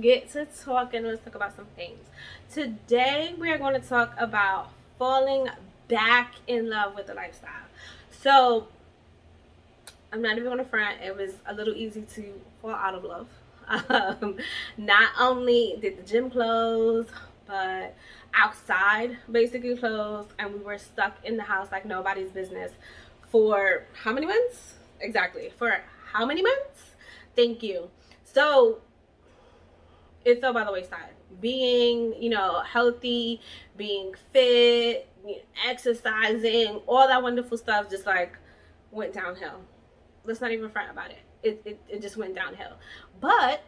get to talking. Let's talk about some things. Today we are going to talk about falling back in love with the lifestyle. So I'm not even going to front. It was a little easy to fall out of love. Not only did the gym close, but outside basically closed, and we were stuck in the house like nobody's business for how many months? Exactly. For how many months? Thank you. So it fell by the wayside. Being, healthy, being fit, exercising, all that wonderful stuff just like went downhill. Let's not even front about it. It just went downhill. But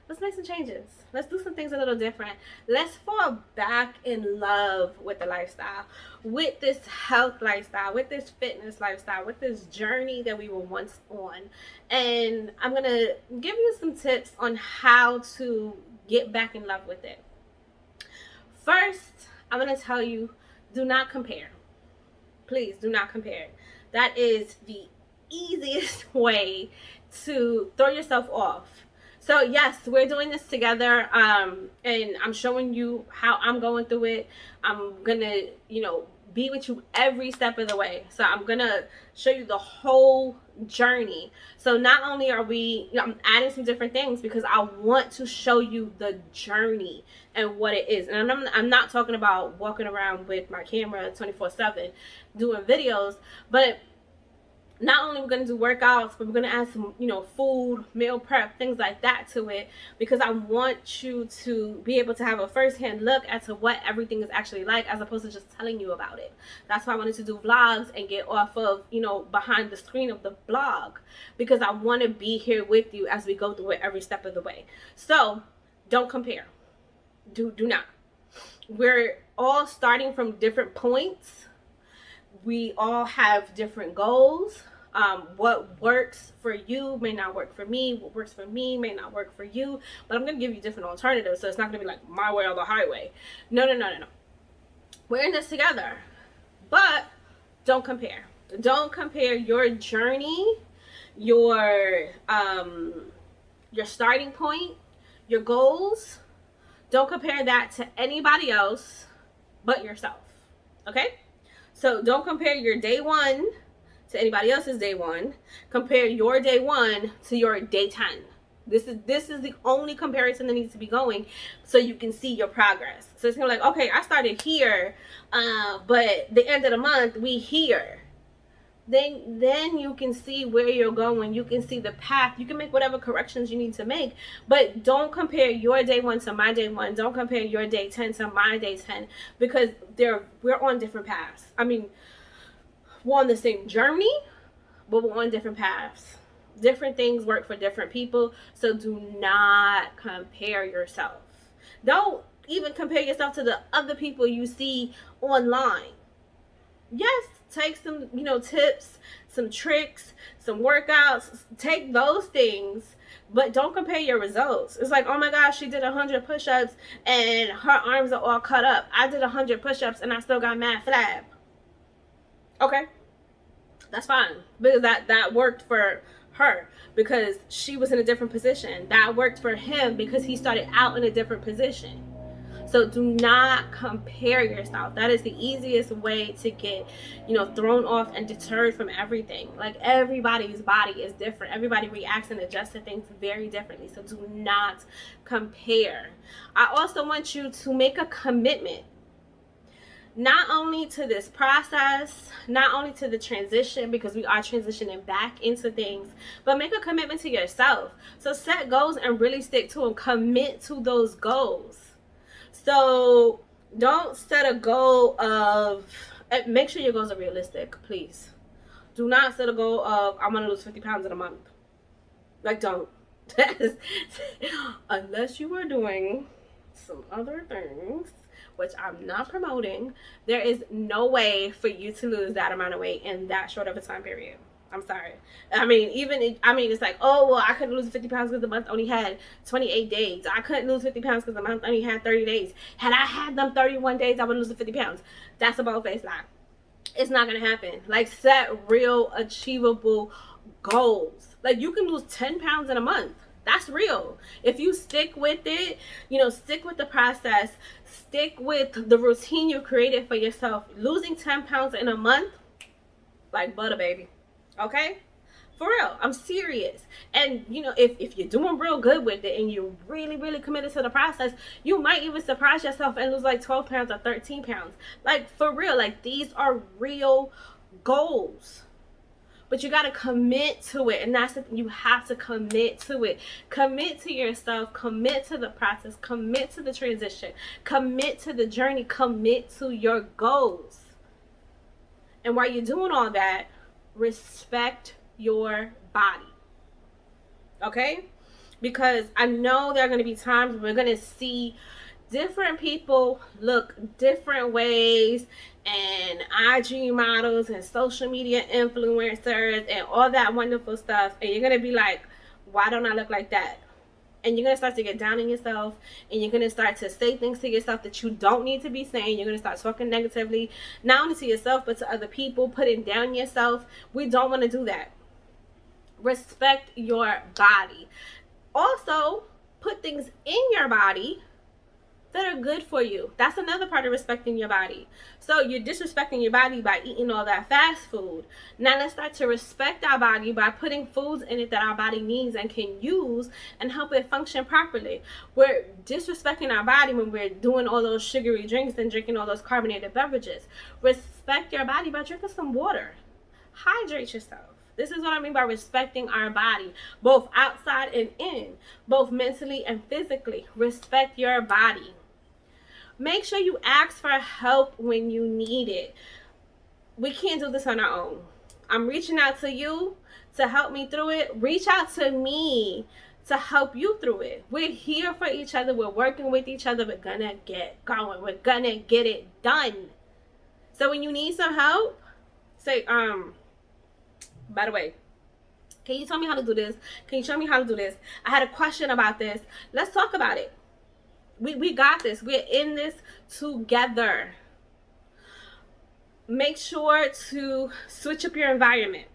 let's make some changes. Let's do some things a little different. Let's fall back in love with the lifestyle, with this health lifestyle, with this fitness lifestyle, with this journey that we were once on. And I'm going to give you some tips on how to get back in love with it. First, I'm going to tell you, do not compare. Please do not compare. That is the easiest way to throw yourself off. So yes, we're doing this together, and I'm showing you how I'm going through it. I'm gonna, be with you every step of the way. So I'm gonna show you the whole journey. So not only are we, I'm adding some different things because I want to show you the journey and what it is. And I'm not talking about walking around with my camera 24/7 doing videos, but not only we're going to do workouts, but we're going to add some, food, meal prep, things like that to it, because I want you to be able to have a first-hand look as to what everything is actually like, as opposed to just telling you about it. That's why I wanted to do vlogs and get off of, behind the screen of the blog, because I want to be here with you as we go through it every step of the way. So don't compare. Do not. We're all starting from different points. We all have different goals. What works for you may not work for me. What works for me may not work for you. But I'm going to give you different alternatives. So it's not going to be like my way or the highway. No. We're in this together. But don't compare. Don't compare your journey, your starting point, your goals. Don't compare that to anybody else but yourself. Okay? So don't compare your day one to anybody else's day one. Compare your day one to your day 10. This is the only comparison that needs to be going, so you can see your progress. So it's gonna be like, okay, I started here, but the end of the month we here. Then you can see where you're going. You can see the path. You can make whatever corrections you need to make, but don't compare your day one to my day one. Don't compare your day 10 to my day 10, because we're on different paths. I mean, we're on the same journey, but we're on different paths. Different things work for different people, so do not compare yourself. Don't even compare yourself to the other people you see online. Yes, take some, tips, some tricks, some workouts. Take those things, but don't compare your results. It's like, oh my gosh, she did 100 push-ups and her arms are all cut up. I did 100 push-ups and I still got mad flab. Okay, that's fine, because that worked for her because she was in a different position. That worked for him because he started out in a different position. So do not compare yourself. That is the easiest way to get, thrown off and deterred from everything. Like, everybody's body is different. Everybody reacts and adjusts to things very differently. So do not compare. I also want you to make a commitment, not only to this process, not only to the transition, because we are transitioning back into things, but make a commitment to yourself. So set goals and really stick to them. Commit to those goals. So don't set a goal of, make sure your goals are realistic, please. Do not set a goal of, I'm going to lose 50 pounds in a month. Like, don't. Unless you are doing some other things, which I'm not promoting, there is no way for you to lose that amount of weight in that short of a time period. I'm sorry. I mean, it's like, oh, well, I couldn't lose 50 pounds because the month only had 28 days. I couldn't lose 50 pounds because the month only had 30 days. Had I had them 31 days, I would lose the 50 pounds. That's a bold-faced lie. It's not going to happen. Like, set real, achievable goals. Like, you can lose 10 pounds in a month. That's real. If you stick with it, stick with the process, stick with the routine you created for yourself. Losing 10 pounds in a month, like butter, baby. Okay? For real, I'm serious. And if you're doing real good with it and you're really, really committed to the process, you might even surprise yourself and lose like 12 pounds or 13 pounds. Like, for real, like, these are real goals. But you got to commit to it. And that's the thing. You have to commit to it. Commit to yourself. Commit to the process. Commit to the transition. Commit to the journey. Commit to your goals. And while you're doing all that, respect your body. Okay? Because I know there are going to be times we're going to see different people look different ways, and IG models and social media influencers and all that wonderful stuff, and you're going to be like, why don't I look like that? And you're going to start to get down on yourself, and you're going to start to say things to yourself that you don't need to be saying. You're going to start talking negatively, not only to yourself, but to other people, putting down yourself. We don't want to do that. Respect your body. Also, put things in your body that are good for you. That's another part of respecting your body. So you're disrespecting your body by eating all that fast food. Now let's start to respect our body by putting foods in it that our body needs and can use and help it function properly. We're disrespecting our body when we're doing all those sugary drinks and drinking all those carbonated beverages. Respect your body by drinking some water. Hydrate yourself. This is what I mean by respecting our body, both outside and in, both mentally and physically. Respect your body. Make sure you ask for help when you need it. We can't do this on our own. I'm reaching out to you to help me through it. Reach out to me to help you through it. We're here for each other. We're working with each other. We're gonna get going. We're gonna get it done. So when you need some help, say, by the way, can you tell me how to do this? Can you show me how to do this? I had a question about this. Let's talk about it. We got this. We're in this together. Make sure to switch up your environment.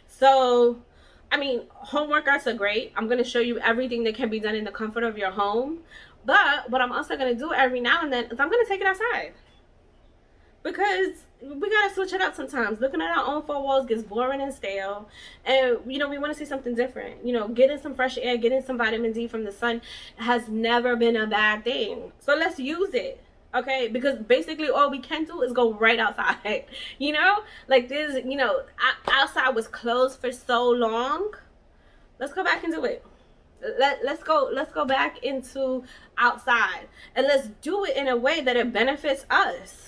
So, home workouts are great. I'm going to show you everything that can be done in the comfort of your home. But what I'm also going to do every now and then is I'm going to take it outside. Because we got to switch it up sometimes. Looking at our own four walls gets boring and stale. And, we want to see something different. Getting some fresh air, getting some vitamin D from the sun has never been a bad thing. So let's use it. Okay? Because basically all we can do is go right outside. Like this, outside was closed for so long. Let's go back and do it. Let's go back into outside. And let's do it in a way that it benefits us.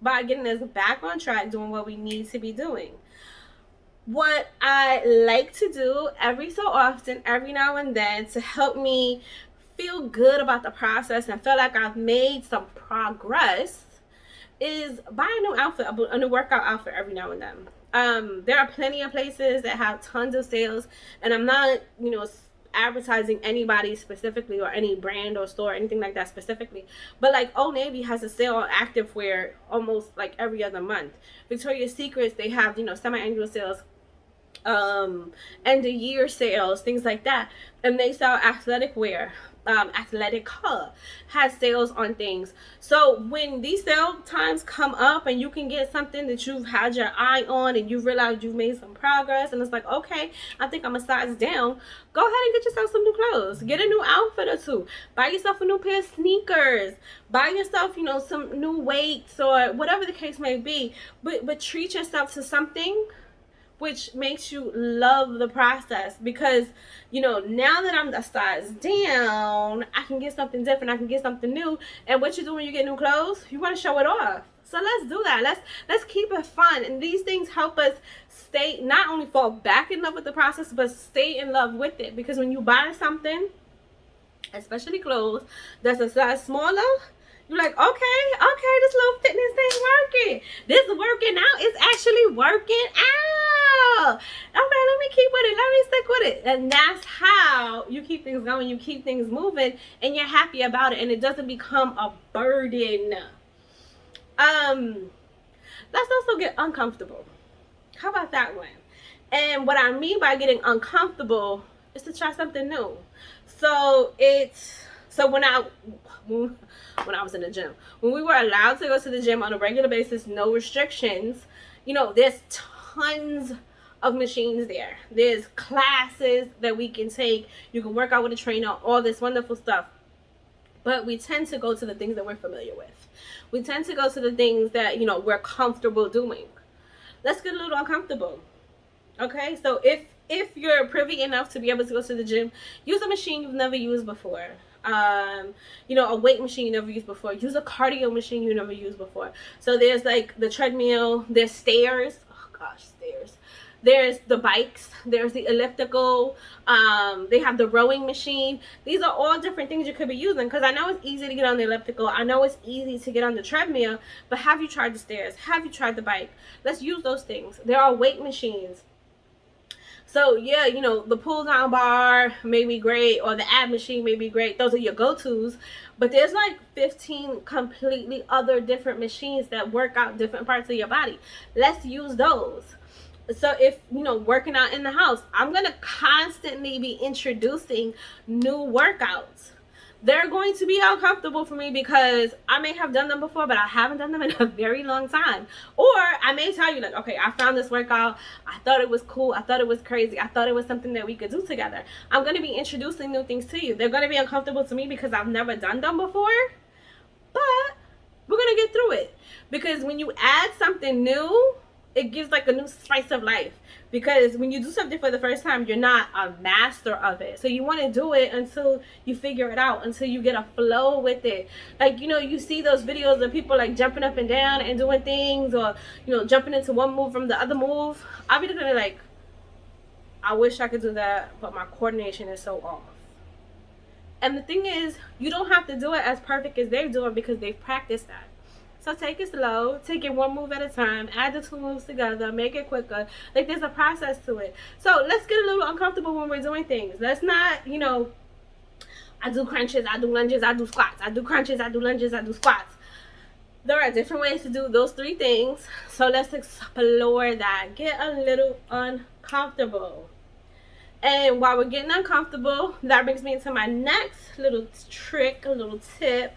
By getting us back on track, doing what we need to be doing. What I like to do every so often, every now and then, to help me feel good about the process and feel like I've made some progress, is buy a new outfit, a new workout outfit every now and then. There are plenty of places that have tons of sales, and I'm not, advertising anybody specifically or any brand or store or anything like that specifically, but like Old Navy has a sale on activewear almost like every other month. Victoria's Secrets, they have semi-annual sales, end of year sales, things like that, and they sell athletic wear. Athletica has sales on things. So when these sale times come up and you can get something that you've had your eye on and you realize you've made some progress and it's like, okay, I think I'm a size down, go ahead and get yourself some new clothes. Get a new outfit or two. Buy yourself a new pair of sneakers. Buy yourself, some new weights or whatever the case may be. But treat yourself to something which makes you love the process, because now that I'm a size down, I can get something different, I can get something new. And what you do when you get new clothes, you want to show it off. So let's do that. Let's keep it fun. And these things help us stay, not only fall back in love with the process, but stay in love with it. Because when you buy something, especially clothes, that's a size smaller, you're like, okay, this little fitness thing working. This working out is actually working out. Okay, let me keep with it. Let me stick with it. And that's how you keep things going. You keep things moving, and you're happy about it, and it doesn't become a burden. Let's also get uncomfortable. How about that one? And what I mean by getting uncomfortable It's to try something new. So it's so when I was in the gym, when we were allowed to go to the gym on a regular basis, no restrictions, there's tons of machines there. There's classes that we can take. You can work out with a trainer, all this wonderful stuff. But we tend to go to the things that we're familiar with. We tend to go to the things that, we're comfortable doing. Let's get a little uncomfortable. Okay? So if you're privy enough to be able to go to the gym, use a machine you've never used before. A weight machine you never used before. Use a cardio machine you never used before. So there's like the treadmill, there's stairs. Oh gosh, stairs. There's the bikes, there's the elliptical, they have the rowing machine. These are all different things you could be using, because I know it's easy to get on the elliptical, I know it's easy to get on the treadmill, but have you tried the stairs? Have you tried the bike? Let's use those things. There are weight machines. So yeah, the pull down bar may be great, or the ab machine may be great. Those are your go-tos. But there's like 15 completely other different machines that work out different parts of your body. Let's use those. So if working out in the house, I'm gonna constantly be introducing new workouts. They're going to be uncomfortable for me because I may have done them before, but I haven't done them in a very long time. Or I may tell you, like, okay, I found this workout, I thought it was cool, I thought it was crazy, I thought it was something that we could do together. I'm going to be introducing new things to you. They're going to be uncomfortable to me because I've never done them before, but we're going to get through it. Because when you add something new, it gives like a new spice of life. Because when you do something for the first time, you're not a master of it. So you want to do it until you figure it out, until you get a flow with it. Like, you see those videos of people like jumping up and down and doing things, or, jumping into one move from the other move. I'll be looking at like, I wish I could do that, but my coordination is so off. And the thing is, you don't have to do it as perfect as they're doing because they've practiced that. So take it slow, take it one move at a time, add the two moves together, make it quicker. Like, there's a process to it. So let's get a little uncomfortable when we're doing things. Let's not, I do crunches, I do lunges, I do squats. I do crunches, I do lunges, I do squats. There are different ways to do those three things. So let's explore that. Get a little uncomfortable. And while we're getting uncomfortable, that brings me into my next little trick, a little tip.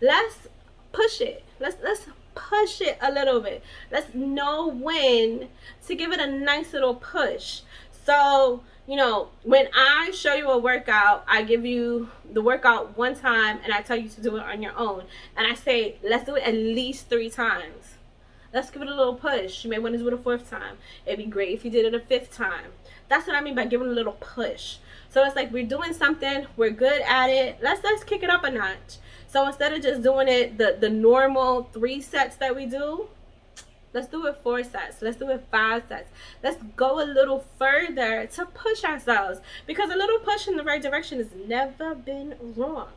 Let's push it. Let's push it a little bit. Let's know when to give it a nice little push. So, when I show you a workout, I give you the workout one time and I tell you to do it on your own. And I say, let's do it at least 3 times. Let's give it a little push. You may want to do it a 4th time. It'd be great if you did it a 5th time. That's what I mean by giving a little push. So it's like we're doing something, we're good at it. Let's kick it up a notch. So instead of just doing it the normal 3 sets that we do, let's do it 4 sets. Let's do it 5 sets. Let's go a little further to push ourselves, because a little push in the right direction has never been wrong.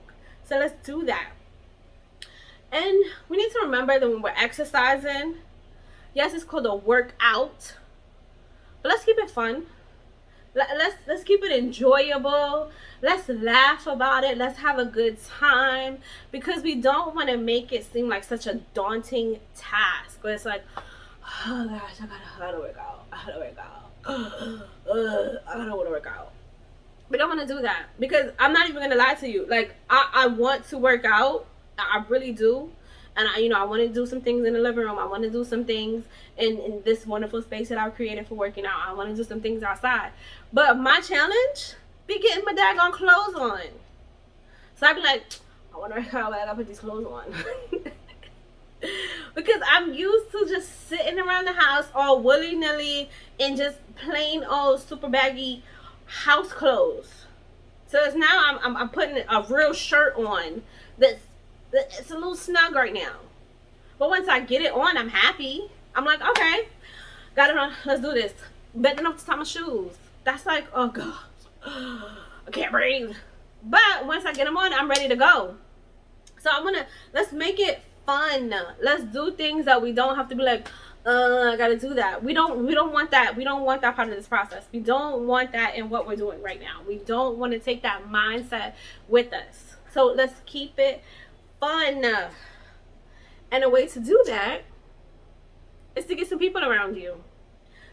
So let's do that. And we need to remember that when we're exercising, yes, it's called a workout, but let's keep it fun. Let's keep it enjoyable. Let's laugh about it. Let's have a good time, because we don't want to make it seem like such a daunting task where it's like, oh gosh, I gotta work out. I don't want to work out. We don't want to do that, because I'm not even gonna lie to you. Like, I want to work out. I really do. And I want to do some things in the living room. I want to do some things in this wonderful space that I've created for working out. I want to do some things outside. But my challenge be getting my daggone clothes on. So I'd be like, I wonder how I gotta put these clothes on. Because I'm used to just sitting around the house all willy-nilly in just plain old super baggy house clothes. So it's now I'm putting a real shirt on it's a little snug right now. But once I get it on, I'm happy. I'm like, okay, got it on. Let's do this. Bending up to tie my shoes. That's like, oh God, I can't breathe. But once I get them on, I'm ready to go. So let's make it fun. Let's do things that we don't have to be like, I gotta do that. We don't want that. We don't want that part of this process. We don't want that in what we're doing right now. We don't want to take that mindset with us. So let's keep it fun. And a way to do that is to get some people around you.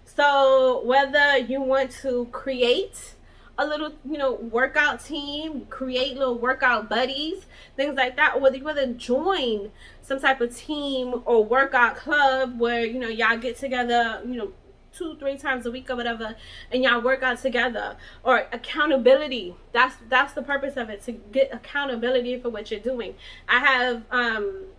So whether you want to create a little, workout team, create little workout buddies, things like that. Or whether you want to join some type of team or workout club where, y'all get together, 2-3 times a week or whatever, and y'all work out together. Or accountability, that's the purpose of it, to get accountability for what you're doing. I have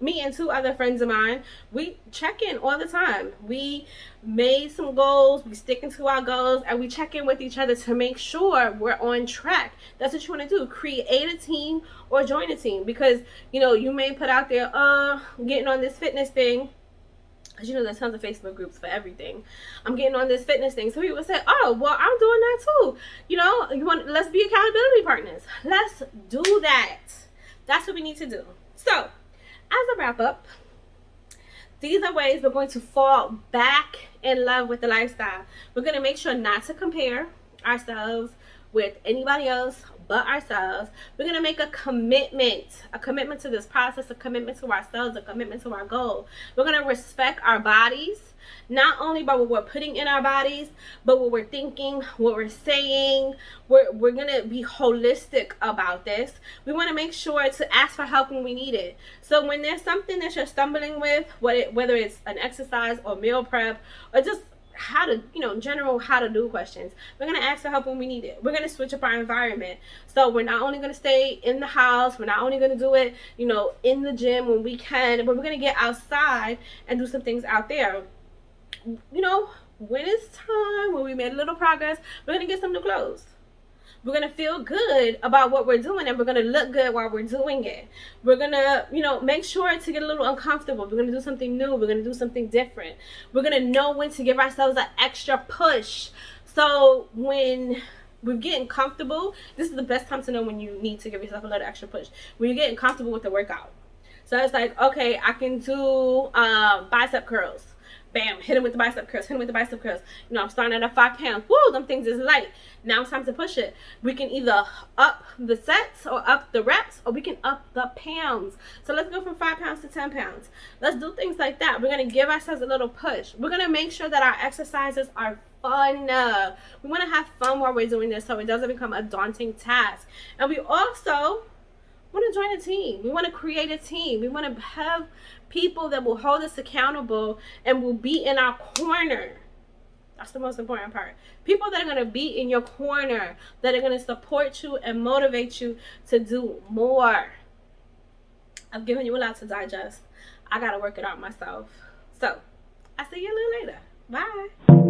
me and 2 other friends of mine, we check in all the time. We made some goals, we sticking to our goals, and we check in with each other to make sure we're on track. That's what you want to do, create a team or join a team. Because you may put out there, getting on this fitness thing, because there's tons of Facebook groups for everything. I'm getting on this fitness thing. So people say, oh, well, I'm doing that too. Let's be accountability partners. Let's do that. That's what we need to do. So, as a wrap up, these are ways we're going to fall back in love with the lifestyle. We're going to make sure not to compare ourselves with anybody else but ourselves. We're going to make a commitment to this process, a commitment to ourselves, a commitment to our goal. We're going to respect our bodies, not only by what we're putting in our bodies, but what we're thinking, what we're saying. We're going to be holistic about this. We want to make sure to ask for help when we need it. So when there's something that you're stumbling with, whether it's an exercise or meal prep or just how to, general how to do questions, we're going to ask for help when we need it. We're going to switch up our environment. So we're not only going to stay in the house, we're not only going to do it, in the gym when we can, but we're going to get outside and do some things out there. When it's time, when we made a little progress, we're going to get some new clothes. We're going to feel good about what we're doing, and we're going to look good while we're doing it. We're going to, make sure to get a little uncomfortable. We're going to do something new. We're going to do something different. We're going to know when to give ourselves an extra push. So when we're getting comfortable, this is the best time to know when you need to give yourself a little extra push. When you're getting comfortable with the workout. So it's like, okay, I can do bicep curls. Bam, hit him with the bicep curls, hit him with the bicep curls. I'm starting at 5 pounds. Woo, them things is light. Now it's time to push it. We can either up the sets or up the reps, or we can up the pounds. So let's go from 5 pounds to 10 pounds. Let's do things like that. We're going to give ourselves a little push. We're going to make sure that our exercises are fun. We want to have fun while we're doing this so it doesn't become a daunting task. And we also want to join a team. We want to create a team. We want to have people that will hold us accountable and will be in our corner. That's the most important part. People that are going to be in your corner, that are going to support you and motivate you to do more. I've given you a lot to digest. I got to work it out myself. So, I'll see you a little later. Bye.